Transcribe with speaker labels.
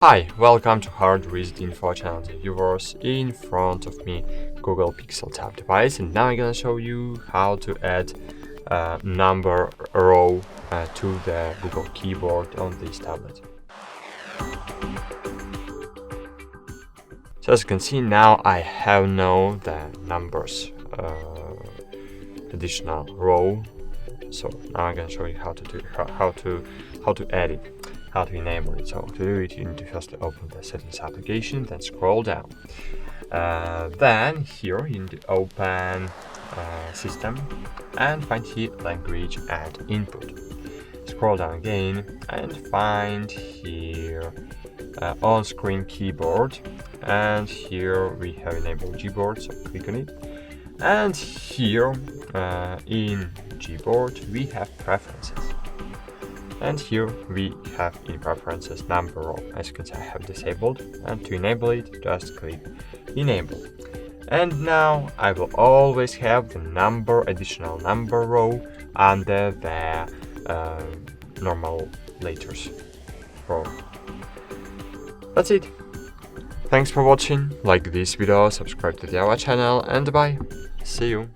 Speaker 1: Hi, welcome to HardReset.Info channel viewers. In front of me Google Pixel tab device, and now I'm gonna show you how to add a number row to the Google keyboard on this tablet. So as you can see now I have now the numbers additional row. So now I'm gonna show you how to do how to add it. How to enable it. So to do it, you need to first open the settings application, then scroll down. Then here you need to open system and find here language and input. Scroll down again and find here on-screen keyboard, and here we have enabled Gboard, so click on it. And here in Gboard we have preferences. And here we have in preferences number row. As you can see, I have disabled, and to enable it, just click enable. And now I will always have the additional number row under the normal letters row. That's it. Thanks for watching. Like this video, subscribe to our channel, and bye. See you.